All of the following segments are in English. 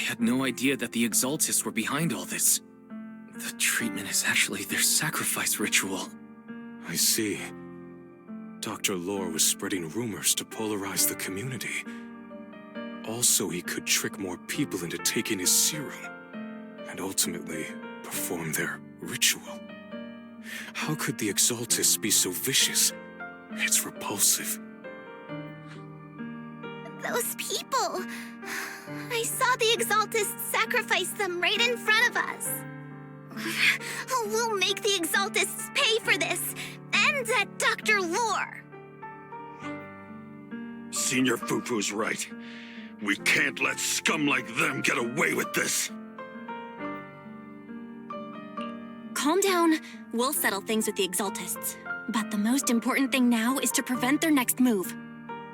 had no idea that the Exaltists were behind all this. The treatment is actually their sacrifice ritual. I see. Dr. Lore was spreading rumors to polarize the community. Also, he could trick more people into taking his serum, and ultimately perform their ritual. How could the Exaltists be so vicious? It's repulsive. Those people! I saw the Exaltists sacrifice them right in front of us. We'll make the Exaltists pay for this, and that Dr. Lore! Senior Fufu's right. We can't let scum like them get away with this. Calm down. We'll settle things with the Exaltists. But the most important thing now is to prevent their next move.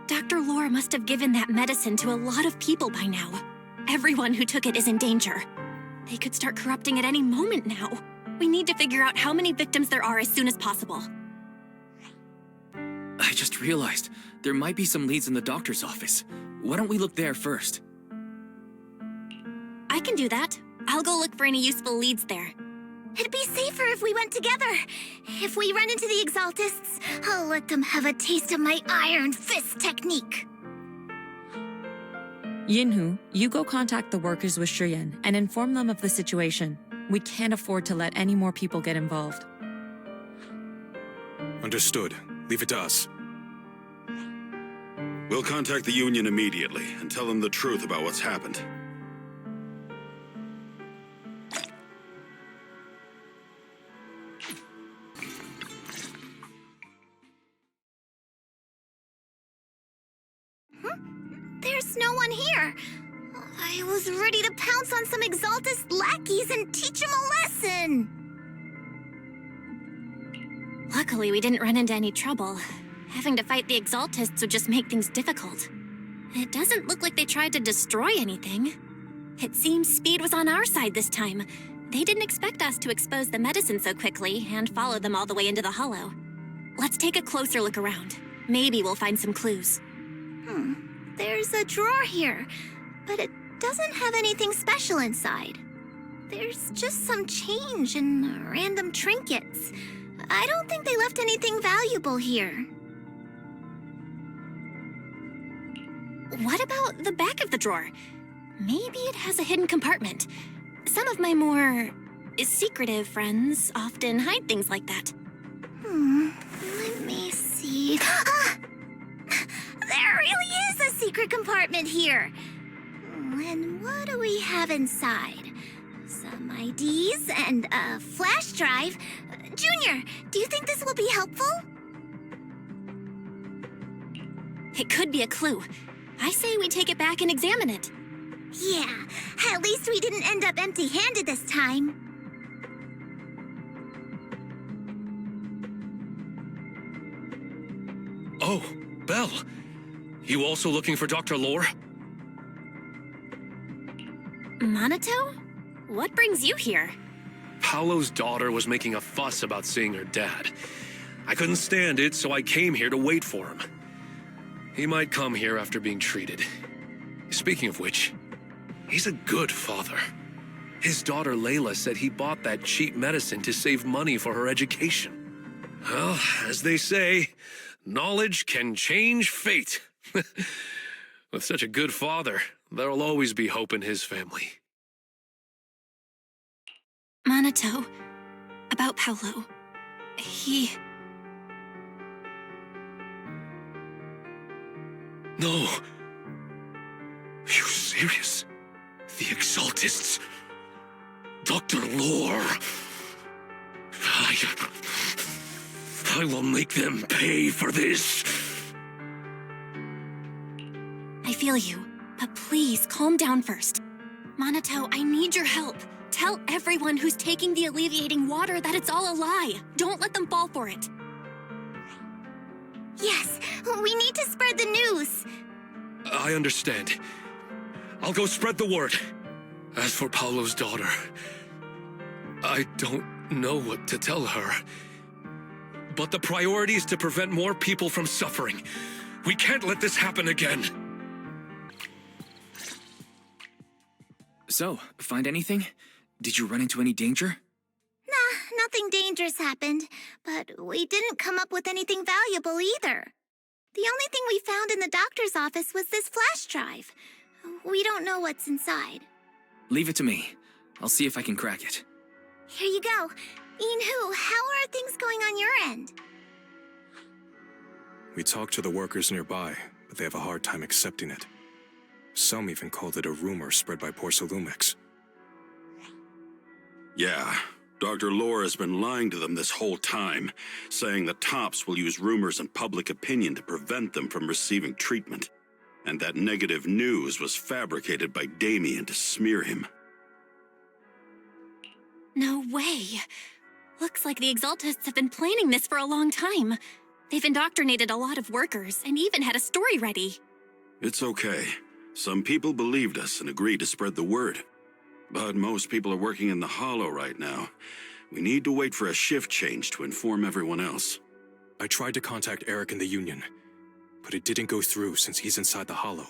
Dr. Lore must have given that medicine to a lot of people by now. Everyone who took it is in danger. They could start corrupting at any moment now. We need to figure out how many victims there are as soon as possible. I just realized there might be some leads in the doctor's office. Why don't we look there first? I can do that. I'll go look for any useful leads there. It'd be safer if we went together. If we run into the Exaltists, I'll let them have a taste of my Iron Fist technique. Yinhu, you go contact the workers with Shiyan and inform them of the situation. We can't afford to let any more people get involved. Understood. Leave it to us. We'll contact the Union immediately and tell them the truth about what's happened. There's no one here. I was ready to pounce on some Exaltist lackeys and teach them a lesson. Luckily, we didn't run into any trouble. Having to fight the Exaltists would just make things difficult. It doesn't look like they tried to destroy anything. It seems speed was on our side this time. They didn't expect us to expose the medicine so quickly and follow them all the way into the hollow. Let's take a closer look around. Maybe we'll find some clues. There's a drawer here, but it doesn't have anything special inside. There's just some change and random trinkets. I don't think they left anything valuable here. What about the back of the drawer? Maybe it has a hidden compartment. Some of my more secretive friends often hide things like that. Let me see. Ah! There really is a secret compartment here. And what do we have inside? Some IDs and a flash drive. Junior, do you think this will be helpful? It could be a clue. I say we take it back and examine it. Yeah, at least we didn't end up empty-handed this time. Oh, Belle. You also looking for Dr. Lore? Minato? What brings you here? Paolo's daughter was making a fuss about seeing her dad. I couldn't stand it, so I came here to wait for him. He might come here after being treated. Speaking of which, he's a good father. His daughter Layla said he bought that cheap medicine to save money for her education. Well, as they say, knowledge can change fate. With such a good father, there'll always be hope in his family. Minato, about Paolo. He... No. You serious? The Exaltists? Dr. Lore? I will make them pay for this. I feel you, but please calm down first. Minato, I need your help. Tell everyone who's taking the alleviating water that it's all a lie. Don't let them fall for it. Yes, we need to spread the news. I understand. I'll go spread the word. As for Paolo's daughter, I don't know what to tell her. But the priority is to prevent more people from suffering. We can't let this happen again. So, find anything? Did you run into any danger? Nah, nothing dangerous happened, but we didn't come up with anything valuable either. The only thing we found in the doctor's office was this flash drive. We don't know what's inside. Leave it to me. I'll see if I can crack it. Here you go. Inhu, how are things going on your end? We talked to the workers nearby, but they have a hard time accepting it. Some even called it a rumor spread by Porcelumix. Yeah, Dr. Lore has been lying to them this whole time, saying the Tops will use rumors and public opinion to prevent them from receiving treatment, and that negative news was fabricated by Damien to smear him. No way. Looks like the Exaltists have been planning this for a long time. They've indoctrinated a lot of workers and even had a story ready. It's okay. Some people believed us and agreed to spread the word. But most people are working in the Hollow right now. We need to wait for a shift change to inform everyone else. I tried to contact Eric in the Union, but it didn't go through since he's inside the Hollow.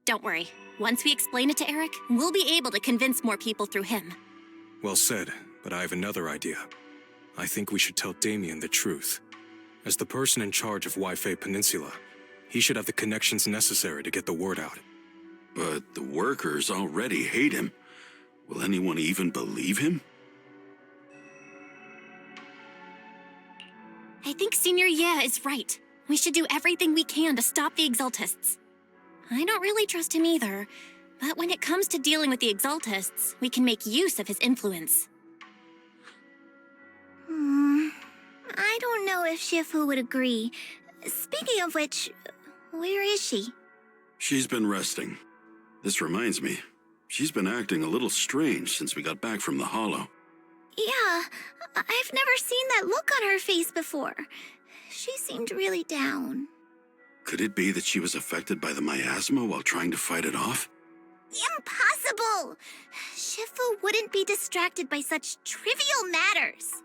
Don't worry. Once we explain it to Eric, we'll be able to convince more people through him. Well said, but I have another idea. I think we should tell Damien the truth. As the person in charge of Wi-Fi Peninsula, he should have the connections necessary to get the word out. But the workers already hate him. Will anyone even believe him? I think Senior Ye is right. We should do everything we can to stop the Exaltists. I don't really trust him either, but when it comes to dealing with the Exaltists, we can make use of his influence. I don't know if Shifu would agree. Speaking of which, where is she? She's been resting. This reminds me, she's been acting a little strange since we got back from the Hollow. Yeah, I've never seen that look on her face before. She seemed really down. Could it be that she was affected by the miasma while trying to fight it off? Impossible! Shifu wouldn't be distracted by such trivial matters.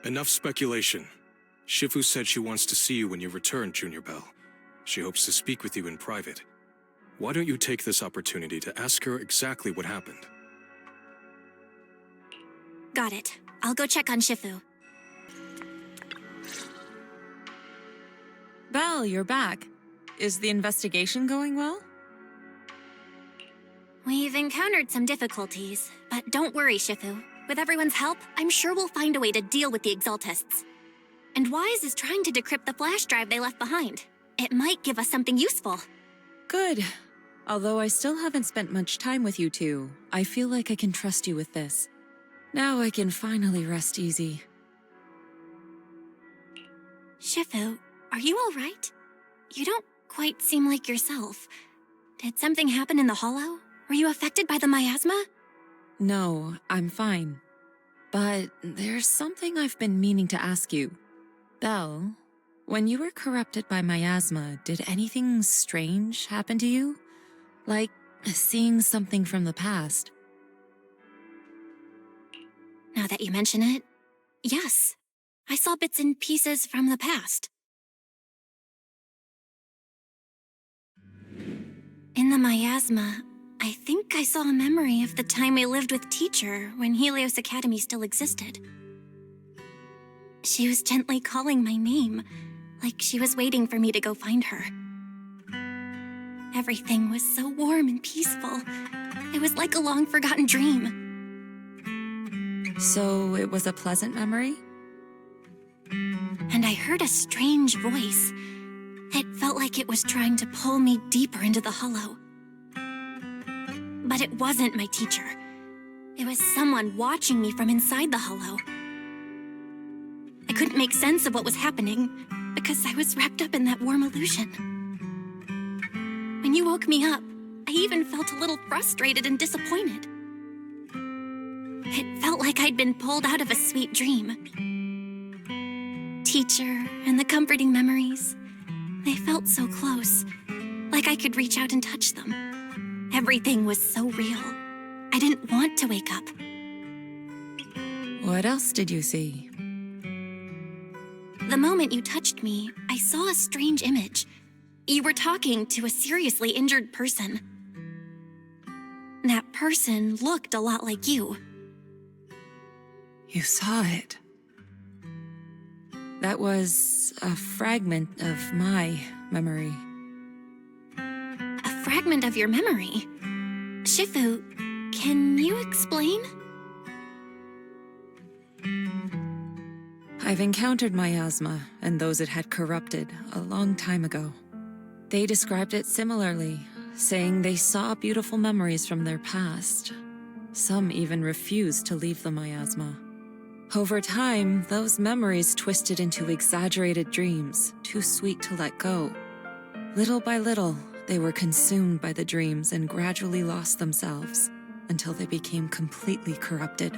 Enough speculation. Shifu said she wants to see you when you return, Junior Bell. She hopes to speak with you in private. Why don't you take this opportunity to ask her exactly what happened? Got it. I'll go check on Shifu. Belle, you're back. Is the investigation going well? We've encountered some difficulties, but don't worry, Shifu. With everyone's help, I'm sure we'll find a way to deal with the Exaltists. And Wise is trying to decrypt the flash drive they left behind. It might give us something useful. Good. Although I still haven't spent much time with you two, I feel like I can trust you with this. Now I can finally rest easy. Shifu, are you all right? You don't quite seem like yourself. Did something happen in the Hollow? Were you affected by the miasma? No, I'm fine. But there's something I've been meaning to ask you. Belle, when you were corrupted by miasma, did anything strange happen to you? Like seeing something from the past? Now that you mention it, yes. I saw bits and pieces from the past. In the miasma, I think I saw a memory of the time we lived with Teacher when Helios Academy still existed. She was gently calling my name, like she was waiting for me to go find her. Everything was so warm and peaceful. It was like a long-forgotten dream. So it was a pleasant memory? And I heard a strange voice. It felt like it was trying to pull me deeper into the Hollow. But it wasn't my teacher. It was someone watching me from inside the Hollow. I couldn't make sense of what was happening because I was wrapped up in that warm illusion. When you woke me up, I even felt a little frustrated and disappointed. It felt like I'd been pulled out of a sweet dream. Teacher and the comforting memories, they felt so close, like I could reach out and touch them. Everything was so real. I didn't want to wake up. What else did you see? The moment you touched me, I saw a strange image. You were talking to a seriously injured person. That person looked a lot like you. You saw it. That was a fragment of my memory. A fragment of your memory? Shifu, can you explain? I've encountered miasma and those it had corrupted a long time ago. They described it similarly, saying they saw beautiful memories from their past. Some even refused to leave the miasma. Over time, those memories twisted into exaggerated dreams, too sweet to let go. Little by little, they were consumed by the dreams and gradually lost themselves, until they became completely corrupted.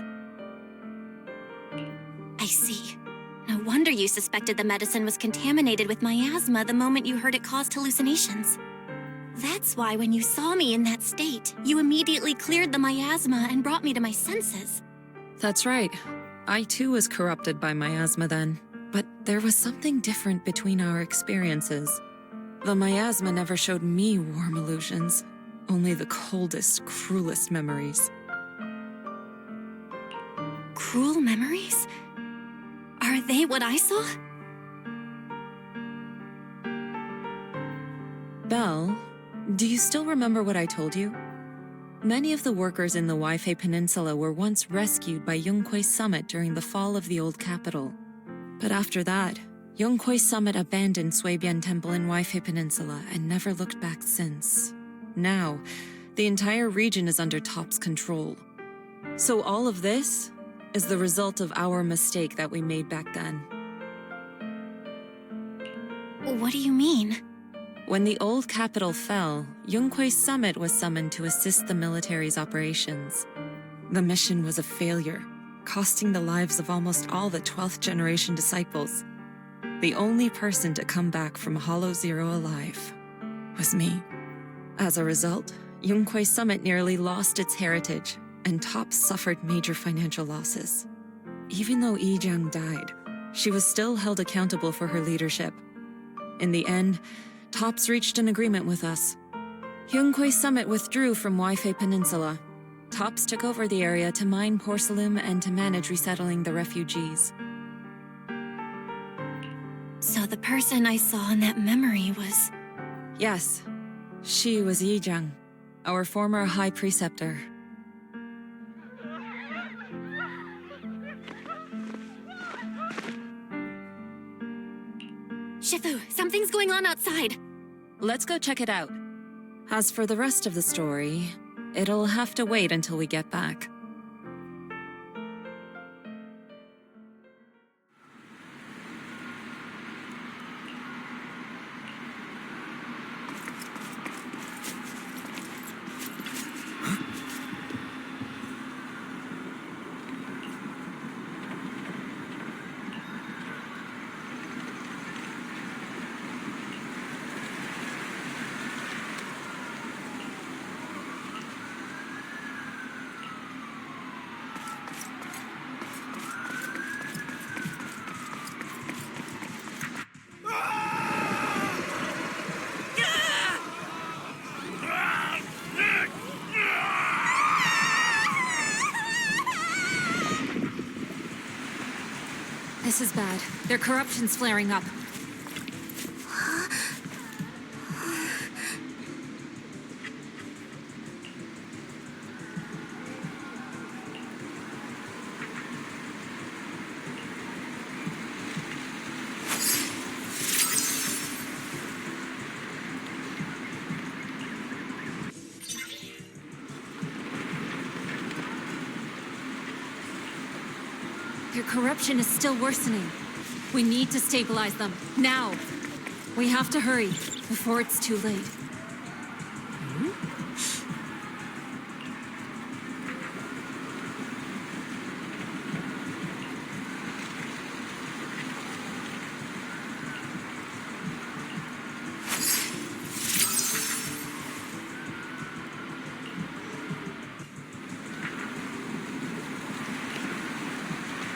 I see. No wonder you suspected the medicine was contaminated with miasma the moment you heard it caused hallucinations. That's why when you saw me in that state, you immediately cleared the miasma and brought me to my senses. That's right. I too was corrupted by miasma then, but there was something different between our experiences. The miasma never showed me warm illusions, only the coldest, cruelest memories. Cruel memories? Are they what I saw? Belle, do you still remember what I told you? Many of the workers in the Waifei Peninsula were once rescued by Yongkuei's summit during the fall of the old capital. But after that, Yongkuei's summit abandoned Suibian Temple in Waifei Peninsula and never looked back since. Now, the entire region is under Top's control. So all of this is the result of our mistake that we made back then. What do you mean? When the old capital fell, Yongkuei's summit was summoned to assist the military's operations. The mission was a failure, costing the lives of almost all the 12th generation disciples. The only person to come back from Hollow Zero alive was me. As a result, Yongkuei's summit nearly lost its heritage, and Top suffered major financial losses. Even though Yijiang died, she was still held accountable for her leadership. In the end, Tops reached an agreement with us. Yongkuei's summit withdrew from Waifei Peninsula. Tops took over the area to mine porcelain and to manage resettling the refugees. So the person I saw in that memory was... Yes, she was Yijiang, our former high preceptor. Shifu, something's going on outside. Let's go check it out. As for the rest of the story, it'll have to wait until we get back. This is bad. Their corruption's flaring up. Their corruption is still worsening. We need to stabilize them, now. We have to hurry, before it's too late.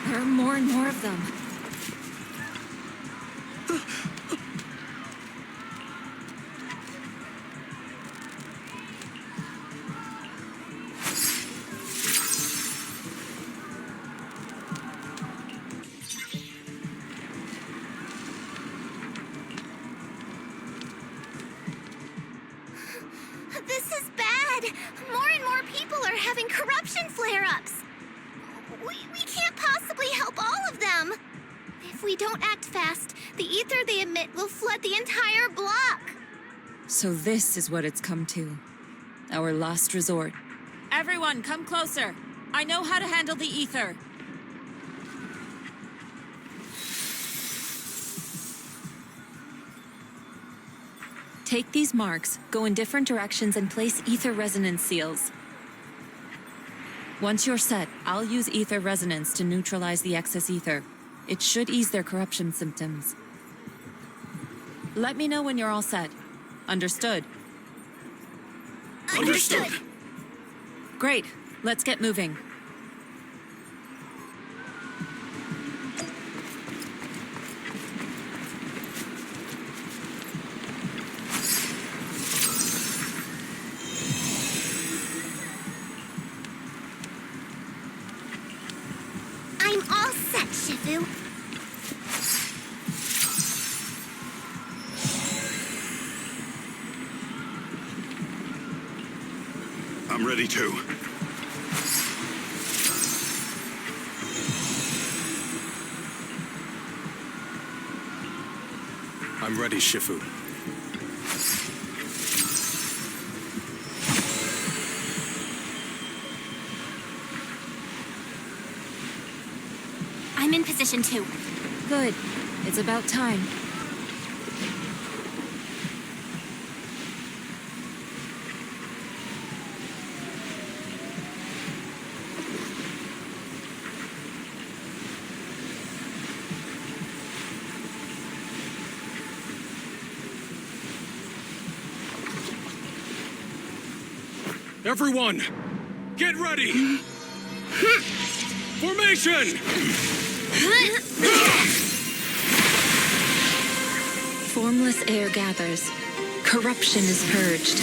There are more and more of them. If we don't act fast, the ether they emit will flood the entire block. So this is what it's come to. Our last resort. Everyone, come closer. I know how to handle the ether. Take these marks, go in different directions, and place ether resonance seals. Once you're set, I'll use ether resonance to neutralize the excess ether. It should ease their corruption symptoms. Let me know when you're all set. Understood? Understood. Great. Let's get moving. I'm all set, Shifu. I'm ready too. I'm ready, Shifu. I'm in position too. Good. It's about time. Everyone, get ready! Formation! Formless air gathers. Corruption is purged.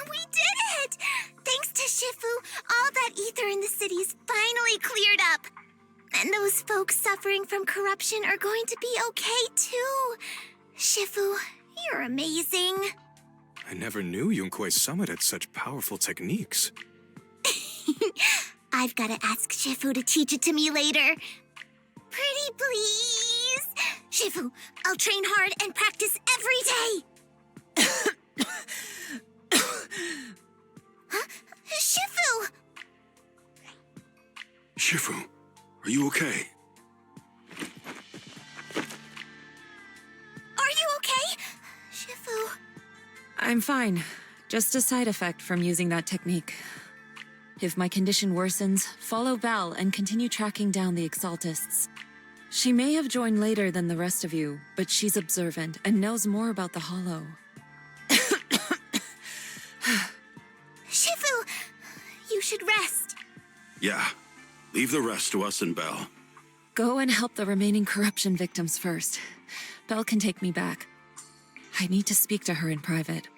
We did it! Thanks to Shifu, all that ether in the city's finally cleared up. And those folks suffering from corruption are going to be okay too. Shifu, you're amazing. I never knew Yunque's summit had such powerful techniques. I've got to ask Shifu to teach it to me later. Pretty please. Shifu, I'll train hard and practice every day. Huh? Shifu! Shifu, are you okay? Are you okay? Shifu. I'm fine. Just a side effect from using that technique. If my condition worsens, follow Val and continue tracking down the Exaltists. She may have joined later than the rest of you, but she's observant and knows more about the Hollow. Shifu, you should rest. Yeah. Leave the rest to us and Belle. Go and help the remaining corruption victims first. Belle can take me back. I need to speak to her in private.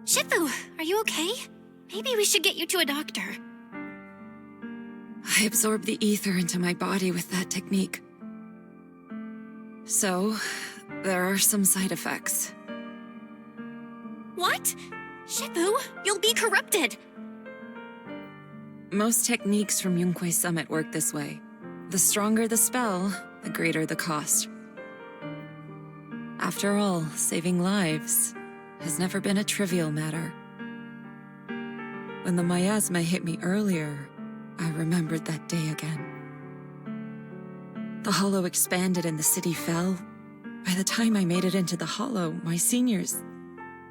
Shifu, are you okay? Maybe we should get you to a doctor. I absorbed the ether into my body with that technique. So, there are some side effects. What? Shifu, you'll be corrupted! Most techniques from Yunque's summit work this way. The stronger the spell, the greater the cost. After all, saving lives has never been a trivial matter. When the miasma hit me earlier, I remembered that day again. The hollow expanded and the city fell. By the time I made it into the hollow, my seniors,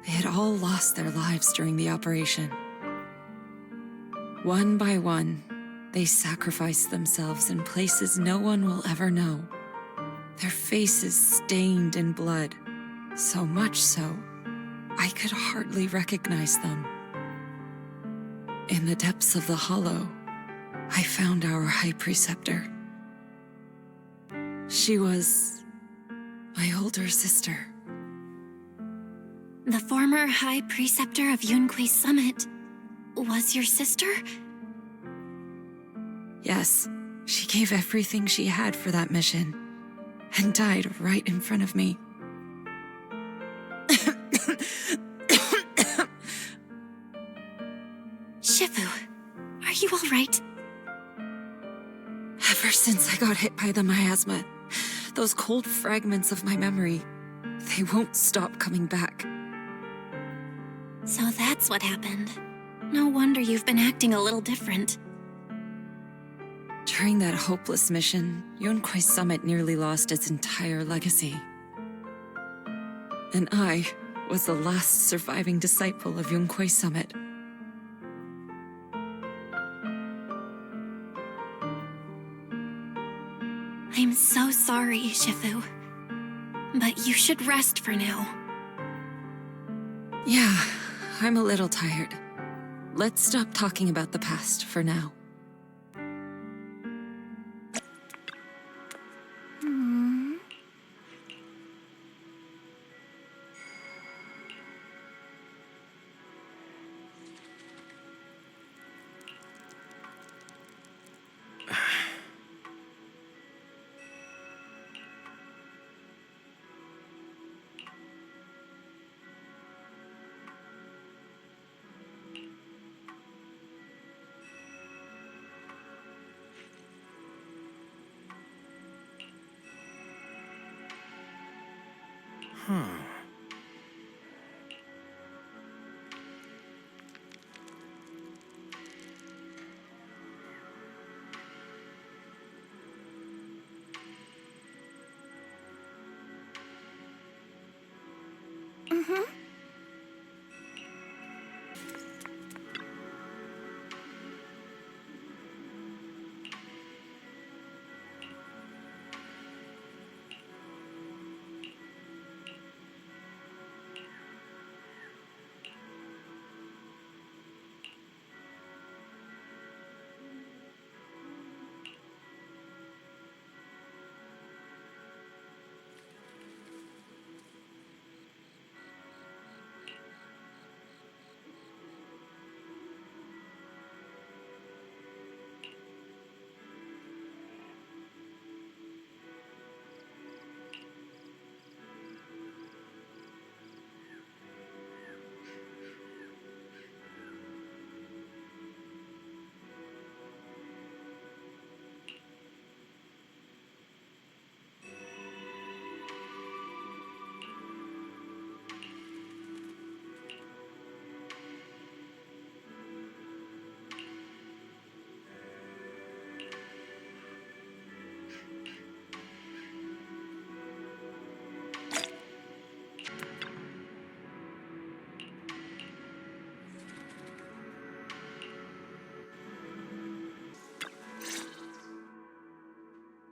they had all lost their lives during the operation. One by one, they sacrificed themselves in places no one will ever know. Their faces stained in blood, so much so, I could hardly recognize them. In the depths of the hollow, I found our High Preceptor. She was my older sister. The former High Preceptor of Yunque's Summit was your sister? Yes, she gave everything she had for that mission, and died right in front of me. Shifu, are you all right? Ever since I got hit by the miasma, those cold fragments of my memory, they won't stop coming back. So that's what happened. No wonder you've been acting a little different. During that hopeless mission, Yunque's Summit nearly lost its entire legacy. And I was the last surviving disciple of Yunque's Summit. I'm so sorry, Shifu. But you should rest for now. Yeah, I'm a little tired. Let's stop talking about the past for now.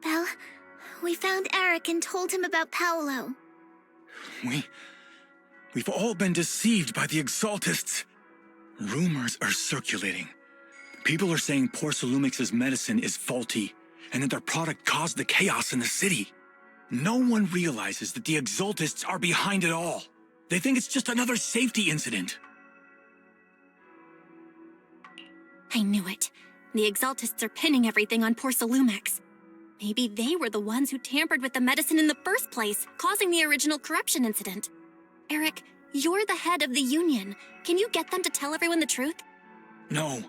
Belle, we found Eric and told him about Paolo. We've all been deceived by the Exaltists. Rumors are circulating. People are saying Porcelumix's medicine is faulty, and that their product caused the chaos in the city. No one realizes that the Exaltists are behind it all. They think it's just another safety incident. I knew it. The Exaltists are pinning everything on Porcelumix. Maybe they were the ones who tampered with the medicine in the first place, causing the original corruption incident. Eric, You're the head of the Union. Can you get them to tell everyone the truth? No.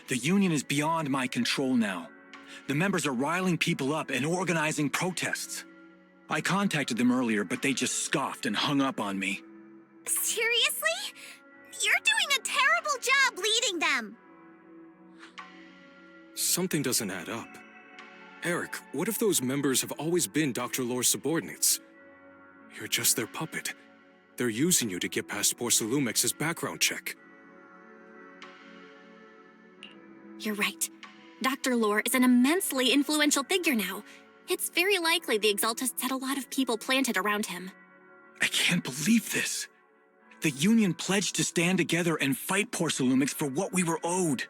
The Union is beyond my control now. The members are riling people up and organizing protests. I contacted them earlier, but they just scoffed and hung up on me. Seriously? You're doing a terrible job leading them. Something doesn't add up. Eric, what if those members have always been Dr. Lore's subordinates? You're just their puppet. They're using you to get past Porcelumex's background check. You're right. Dr. Lore is an immensely influential figure now. It's very likely the Exaltists had a lot of people planted around him. I can't believe this. The Union pledged to stand together and fight Porcelumex for what we were owed.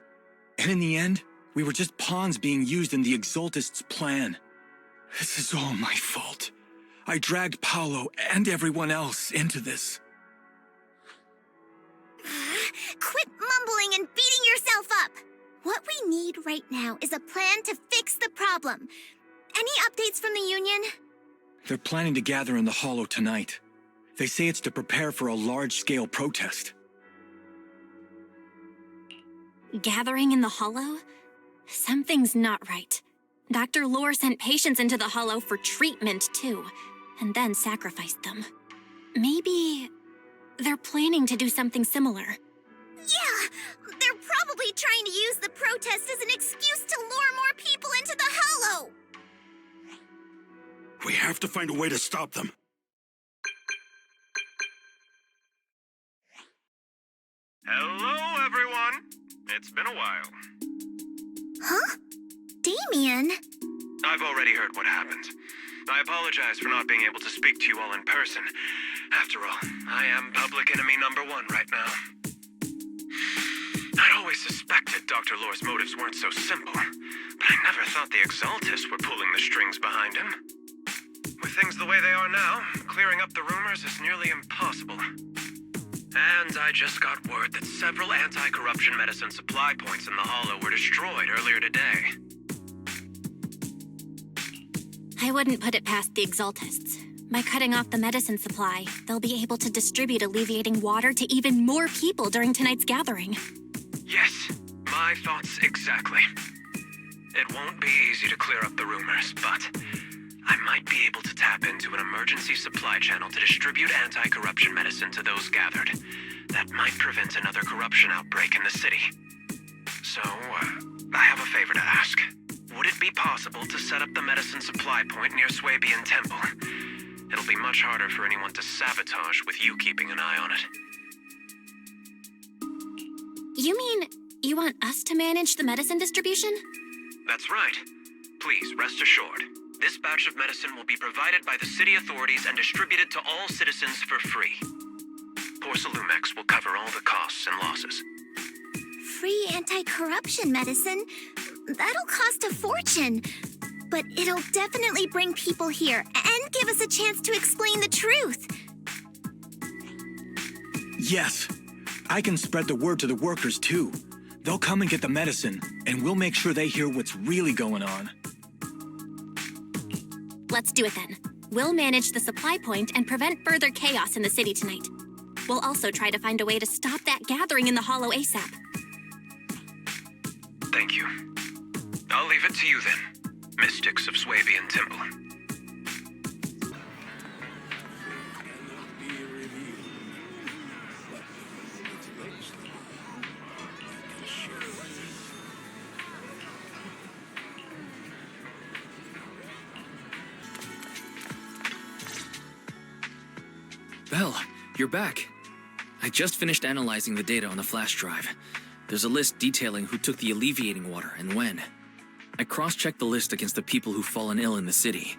And in the end, we were just pawns being used in the Exaltists' plan. This is all my fault. I dragged Paolo and everyone else into this. Quit mumbling and beating yourself up. What we need right now is a plan to fix the problem. Any updates from the Union? They're planning to gather in the Hollow tonight. They say it's to prepare for a large-scale protest. Gathering in the Hollow? Something's not right. Dr. Lore sent patients into the Hollow for treatment, too, and then sacrificed them. Maybe they're planning to do something similar. Yeah, they're probably trying to use the protest as an excuse to lure more people into the Hollow. We have to find a way to stop them. Hello, everyone. It's been a while. Huh? Damien? I've already heard what happened. I apologize for not being able to speak to you all in person. After all, I am public enemy #1 right now. I'd always suspected Dr. Lore's motives weren't so simple, but I never thought the Exaltists were pulling the strings behind him. With things the way they are now, clearing up the rumors is nearly impossible. And I just got word that several anti-corruption medicine supply points in the Hollow were destroyed earlier today. I wouldn't put it past the Exaltists. By cutting off the medicine supply, they'll be able to distribute alleviating water to even more people during tonight's gathering. Yes, my thoughts exactly. It won't be easy to clear up the rumors, but I might be able to tap into an emergency supply channel to distribute anti-corruption medicine to those gathered. That might prevent another corruption outbreak in the city. So, I have a favor to ask. Would it be possible to set up the medicine supply point near Swabian Temple? It'll be much harder for anyone to sabotage with you keeping an eye on it. You mean you want us to manage the medicine distribution? That's right. Please, rest assured. This batch of medicine will be provided by the city authorities and distributed to all citizens for free. Porcelumex will cover all the costs and losses. Free anti-corruption medicine? That'll cost a fortune. But it'll definitely bring people here and give us a chance to explain the truth. Yes. I can spread the word to the workers, too. They'll come and get the medicine, and we'll make sure they hear what's really going on. Let's do it then. We'll manage the supply point and prevent further chaos in the city tonight. We'll also try to find a way to stop that gathering in the Hollow ASAP. Thank you. I'll leave it to you then, mystics of Swabian Temple. Belle, you're back. I just finished analyzing the data on the flash drive. There's a list detailing who took the alleviating water and when. I cross-checked the list against the people who've fallen ill in the city.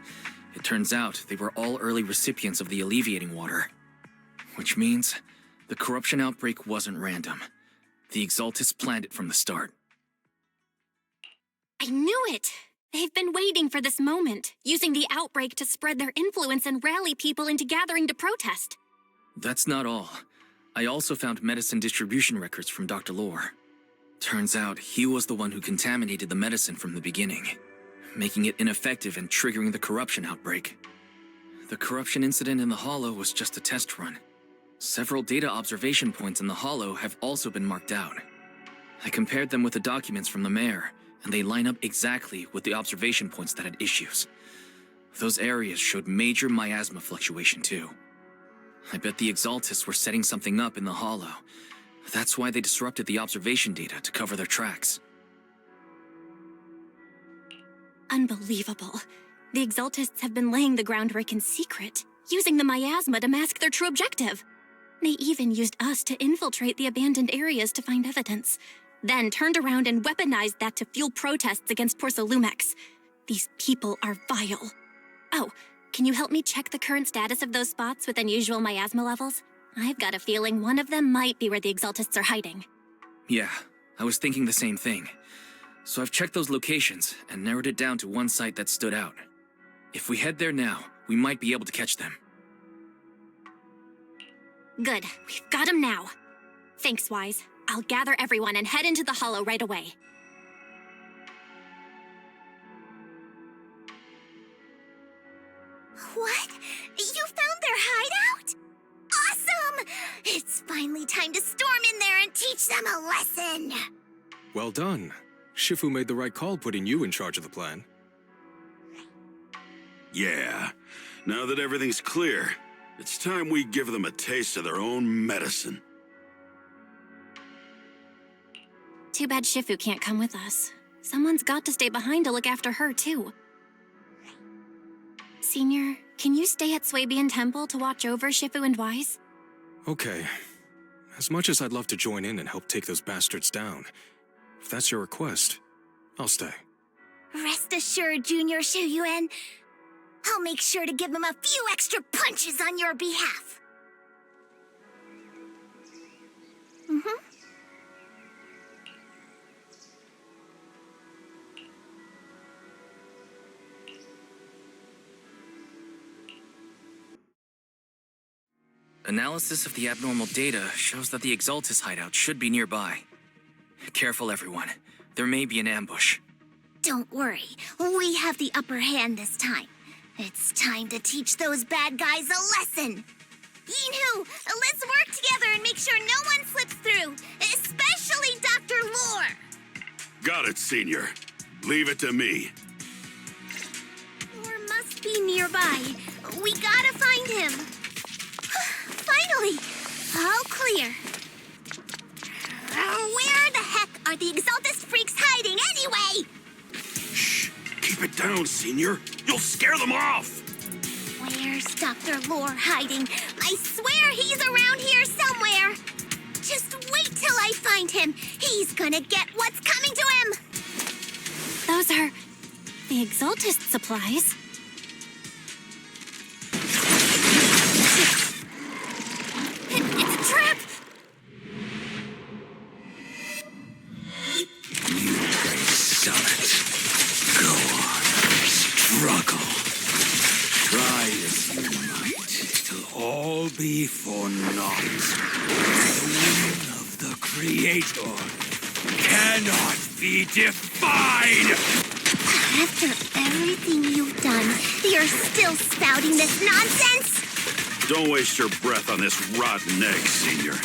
It turns out they were all early recipients of the alleviating water. Which means the corruption outbreak wasn't random. The Exaltists planned it from the start. I knew it! They've been waiting for this moment, using the outbreak to spread their influence and rally people into gathering to protest. That's not all. I also found medicine distribution records from Dr. Lore. Turns out he was the one who contaminated the medicine from the beginning, making it ineffective and triggering the corruption outbreak. The corruption incident in the Hollow was just a test run. Several data observation points in the Hollow have also been marked out. I compared them with the documents from the mayor, and they line up exactly with the observation points that had issues. Those areas showed major miasma fluctuation too. I bet the Exaltists were setting something up in the Hollow. That's why they disrupted the observation data to cover their tracks. Unbelievable. The Exaltists have been laying the groundwork in secret, using the miasma to mask their true objective. They even used us to infiltrate the abandoned areas to find evidence, then turned around and weaponized that to fuel protests against Porcelumex. These people are vile. Oh, can you help me check the current status of those spots with unusual miasma levels? I've got a feeling one of them might be where the Exaltists are hiding. Yeah, I was thinking the same thing. So I've checked those locations and narrowed it down to one site that stood out. If we head there now, we might be able to catch them. Good, we've got them now. Thanks, Wise. I'll gather everyone and head into the Hollow right away. What? You found their hideout? Awesome! It's finally time to storm in there and teach them a lesson! Well done. Shifu made the right call putting you in charge of the plan. Yeah. Now that everything's clear, it's time we give them a taste of their own medicine. Too bad Shifu can't come with us. Someone's got to stay behind to look after her, too. Senior, can you stay at Swabian Temple to watch over Shifu and Wise? Okay. As much as I'd love to join in and help take those bastards down, if that's your request, I'll stay. Rest assured, Junior Shuyuan. I'll make sure to give him a few extra punches on your behalf. Analysis of the abnormal data shows that the Exaltis hideout should be nearby. Careful, everyone. There may be an ambush. Don't worry, we have the upper hand this time. It's time to teach those bad guys a lesson. Yinhu, let's work together and make sure no one slips through, especially Dr. Lore. Got it, Senior. Leave it to me. Lore must be nearby. We gotta find him. Finally! All clear. Where the heck are the Exaltist freaks hiding anyway? Shh! Keep it down, Senior. You'll scare them off! Where's Dr. Lore hiding? I swear he's around here somewhere. Just wait till I find him. He's gonna get what's coming to him. Those are the Exaltist supplies. It's a trap! Go on, struggle. Try as you might, it'll all be for naught. The will of the Creator cannot be defied! After everything you've done, you're still spouting this nonsense? Don't waste your breath on this rotten egg, Senior.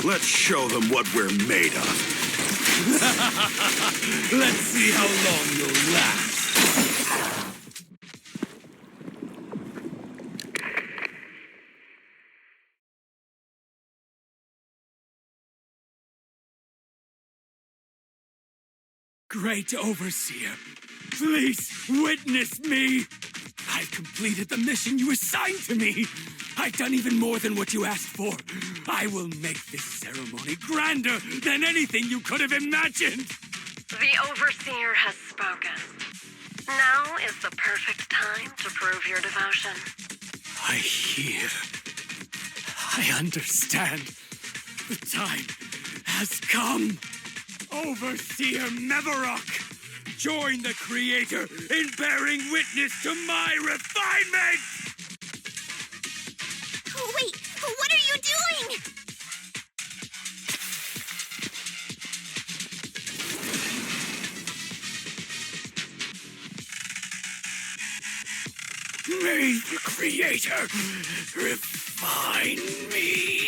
Let's show them what we're made of. Let's see how long you'll last. Great Overseer, please witness me. I've completed the mission you assigned to me. I've done even more than what you asked for. I will make this ceremony grander than anything you could have imagined. The Overseer has spoken. Now is the perfect time to prove your devotion. I hear. I understand. The time has come. Overseer Mevarok, join the Creator in bearing witness to my refinement! Wait, what are you doing? May the Creator refine me.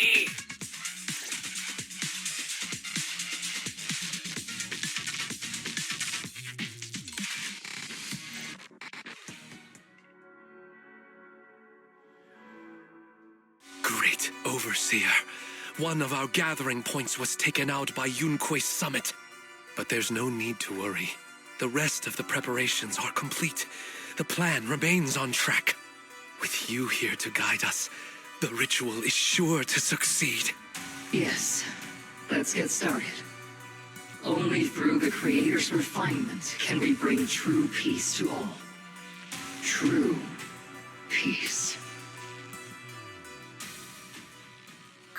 it, Overseer. One of our gathering points was taken out by Yunque's summit. But there's no need to worry. The rest of the preparations are complete. The plan remains on track. With you here to guide us, the ritual is sure to succeed. Yes, let's get started. Only through the Creator's refinement can we bring true peace to all. True peace.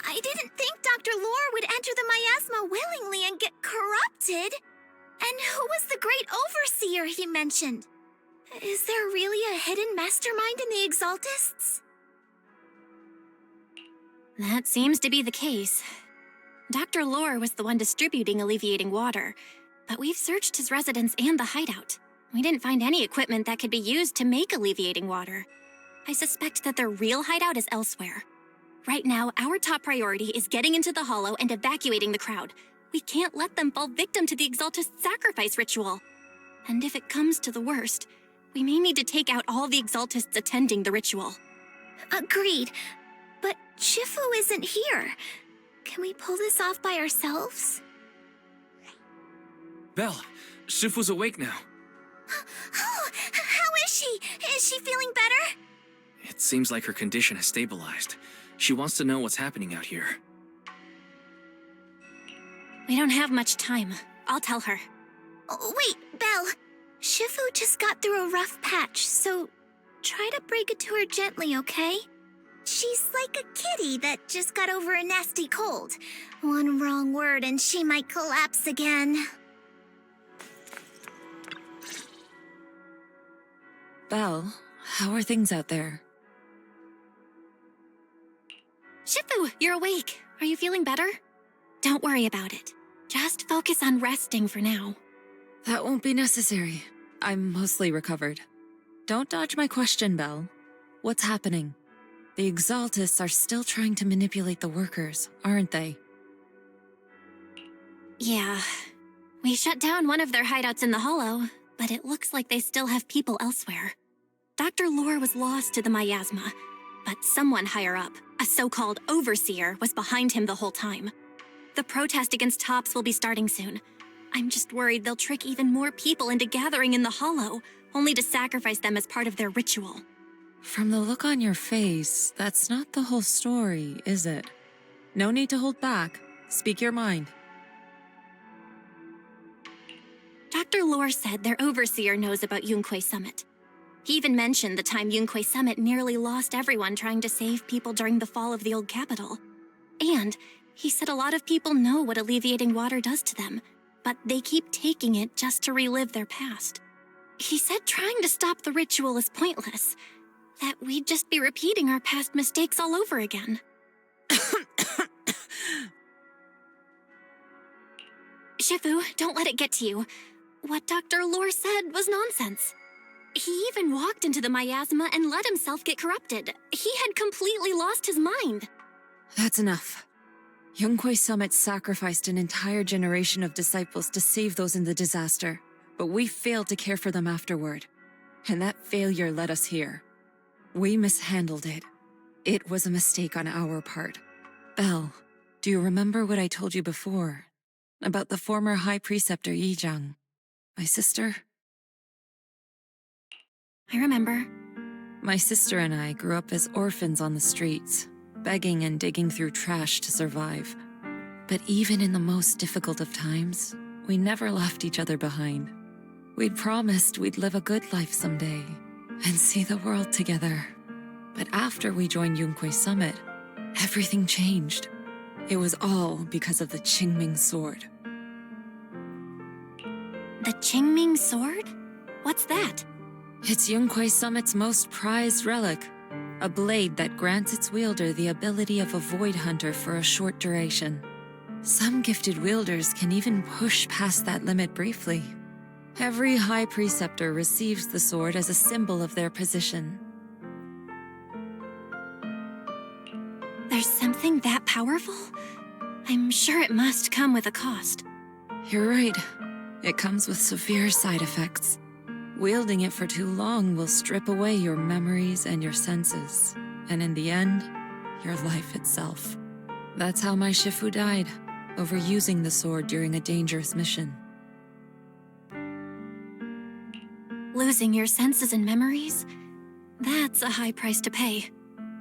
I didn't think Dr. Lore would enter the miasma willingly and get corrupted. And who was the great overseer he mentioned? Is there really a hidden mastermind in the Exaltists? That seems to be the case. Dr. Lore was the one distributing alleviating water, but we've searched his residence and the hideout. We didn't find any equipment that could be used to make alleviating water. I suspect that their real hideout is elsewhere. Right now, our top priority is getting into the Hollow and evacuating the crowd. We can't let them fall victim to the Exaltist sacrifice ritual. And if it comes to the worst, we may need to take out all the Exaltists attending the ritual. Agreed. But Shifu isn't here. Can we pull this off by ourselves? Belle, Shifu's awake now. Oh, how is she? Is she feeling better? It seems like her condition has stabilized. She wants to know what's happening out here. We don't have much time. I'll tell her. Oh, wait, Belle. Shifu just got through a rough patch, so try to break it to her gently, okay? She's like a kitty that just got over a nasty cold. One wrong word and she might collapse again. Belle, how are things out there? Shifu, you're awake. Are you feeling better? Don't worry about it. Just focus on resting for now. That won't be necessary. I'm mostly recovered. Don't dodge my question, Belle. What's happening? The Exaltists are still trying to manipulate the workers, aren't they? Yeah. We shut down one of their hideouts in the Hollow, but it looks like they still have people elsewhere. Dr. Lore was lost to the miasma, but someone higher up, a so-called overseer, was behind him the whole time. The protest against Tops will be starting soon. I'm just worried they'll trick even more people into gathering in the Hollow, only to sacrifice them as part of their ritual. From the look on your face, that's not the whole story, is it? No need to hold back. Speak your mind. Dr. Lore said their overseer knows about Yunque's summit. He even mentioned the time Yunque's summit nearly lost everyone trying to save people during the fall of the old capital. And he said a lot of people know what alleviating water does to them, but they keep taking it just to relive their past. He said trying to stop the ritual is pointless, that we'd just be repeating our past mistakes all over again. Shifu, don't let it get to you. What Dr. Lore said was nonsense. He even walked into the miasma and let himself get corrupted. He had completely lost his mind. That's enough. Yunque Summit sacrificed an entire generation of disciples to save those in the disaster, but we failed to care for them afterward. And that failure led us here. We mishandled it. It was a mistake on our part. Belle, do you remember what I told you before? About the former High Preceptor Yizhang? My sister? I remember. My sister and I grew up as orphans on the streets, begging and digging through trash to survive. But even in the most difficult of times, we never left each other behind. We'd promised we'd live a good life someday and see the world together. But after we joined Yunque Summit, everything changed. It was all because of the Qingming sword. The Qingming sword? What's that? It's Yunque Summit's most prized relic, a blade that grants its wielder the ability of a void hunter for a short duration. Some gifted wielders can even push past that limit briefly. Every High Preceptor receives the sword as a symbol of their position. There's something that powerful? I'm sure it must come with a cost. You're right. It comes with severe side effects. Wielding it for too long will strip away your memories and your senses. And in the end, your life itself. That's how my Shifu died, overusing the sword during a dangerous mission. Losing your senses and memories? That's a high price to pay.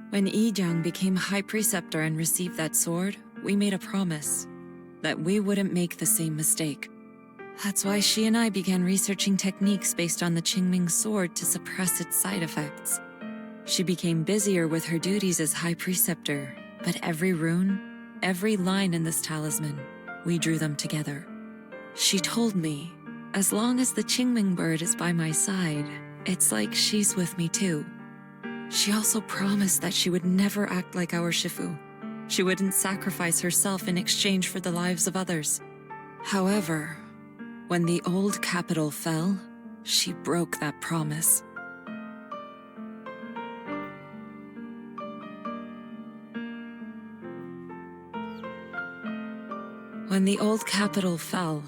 When Yijang became High Preceptor and received that sword, we made a promise that we wouldn't make the same mistake. That's why she and I began researching techniques based on the Qingming sword to suppress its side effects. She became busier with her duties as High Preceptor, but every rune, every line in this talisman, we drew them together. She told me, as long as the Qingming bird is by my side, it's like she's with me too. She also promised that she would never act like our Shifu. She wouldn't sacrifice herself in exchange for the lives of others. However, when the old capital fell, she broke that promise. When the old capital fell,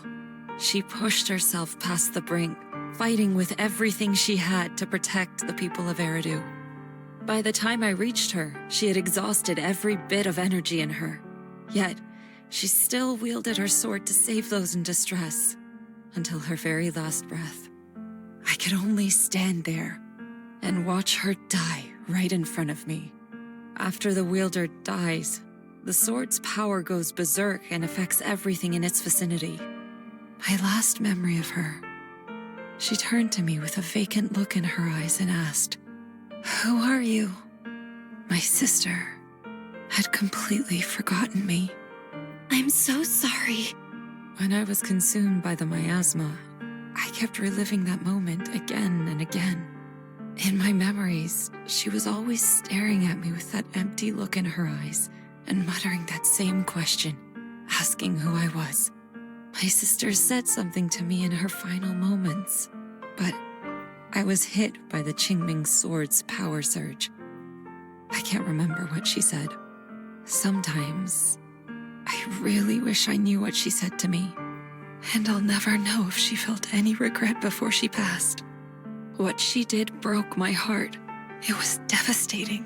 she pushed herself past the brink, fighting with everything she had to protect the people of Eridu. By the time I reached her, she had exhausted every bit of energy in her. Yet, she still wielded her sword to save those in distress, until her very last breath. I could only stand there and watch her die right in front of me. After the wielder dies, the sword's power goes berserk and affects everything in its vicinity. My last memory of her, she turned to me with a vacant look in her eyes and asked, "Who are you?" My sister had completely forgotten me. I'm so sorry. When I was consumed by the miasma, I kept reliving that moment again and again. In my memories, she was always staring at me with that empty look in her eyes and muttering that same question, asking who I was. My sister said something to me in her final moments, but I was hit by the Qingming sword's power surge. I can't remember what she said. Sometimes, I really wish I knew what she said to me, and I'll never know if she felt any regret before she passed. What she did broke my heart. It was devastating.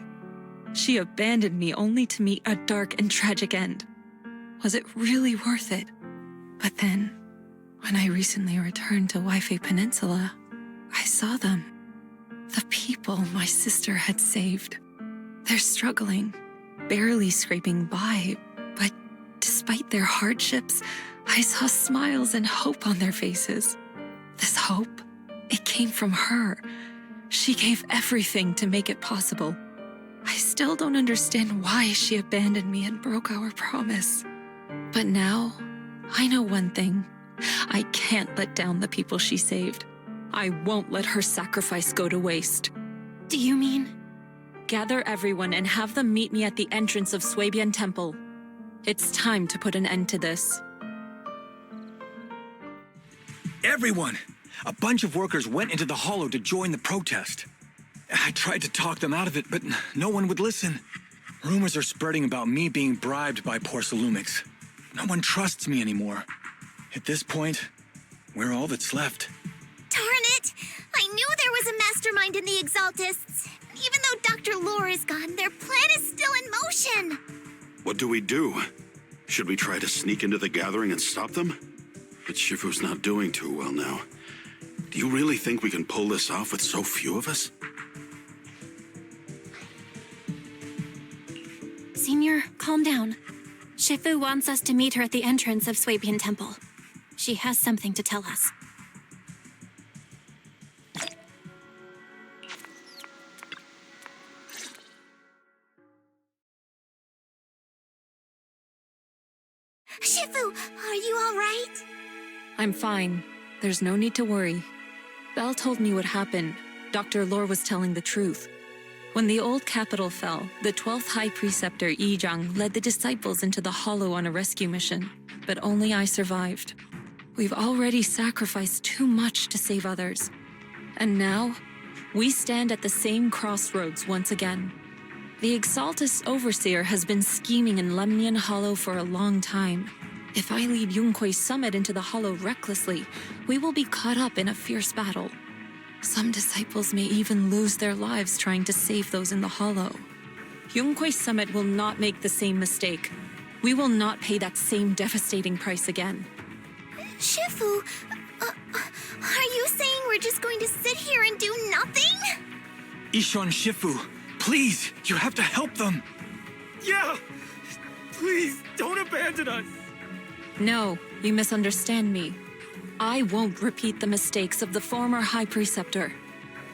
She abandoned me only to meet a dark and tragic end. Was it really worth it? But then, when I recently returned to Waifei Peninsula, I saw them. The people my sister had saved. They're struggling, barely scraping by, but despite their hardships, I saw smiles and hope on their faces. This hope, it came from her. She gave everything to make it possible. I still don't understand why she abandoned me and broke our promise. But now, I know one thing. I can't let down the people she saved. I won't let her sacrifice go to waste. Do you mean? Gather everyone and have them meet me at the entrance of Suibian Temple. It's time to put an end to this. Everyone! A bunch of workers went into the hollow to join the protest. I tried to talk them out of it, but no one would listen. Rumors are spreading about me being bribed by Porcelumix. No one trusts me anymore. At this point, we're all that's left. Darn it! I knew there was a mastermind in the Exaltists. Even though Dr. Lore is gone, their plan is still in motion. What do we do? Should we try to sneak into the gathering and stop them? But Shifu's not doing too well now. Do you really think we can pull this off with so few of us? Senior, calm down. Shifu wants us to meet her at the entrance of Suibian Temple. She has something to tell us. Shifu, are you all right? I'm fine. There's no need to worry. Belle told me what happened. Dr. Lore was telling the truth. When the old capital fell, the 12th High Preceptor Yijang led the disciples into the hollow on a rescue mission, but only I survived. We've already sacrificed too much to save others. And now, we stand at the same crossroads once again. The Exaltus Overseer has been scheming in Lemnian Hollow for a long time. If I lead Yunkui's summit into the hollow recklessly, we will be caught up in a fierce battle. Some disciples may even lose their lives trying to save those in the hollow. Yunquei Summit will not make the same mistake. We will not pay that same devastating price again. Shifu, are you saying we're just going to sit here and do nothing? Ishan Shifu, please, you have to help them. Yeah! Please, don't abandon us! No, you misunderstand me. I won't repeat the mistakes of the former High Preceptor.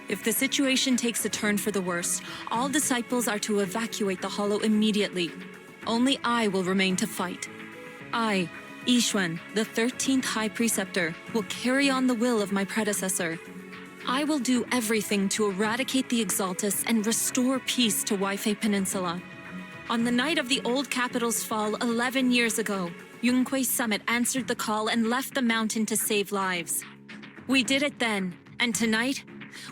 If the situation takes a turn for the worse, all disciples are to evacuate the Hollow immediately. Only I will remain to fight. I, Yixuan, the 13th High Preceptor, will carry on the will of my predecessor. I will do everything to eradicate the Exaltus and restore peace to Waifei Peninsula. On the night of the old capital's fall 11 years ago, Yunquei Summit answered the call and left the mountain to save lives. We did it then, and tonight,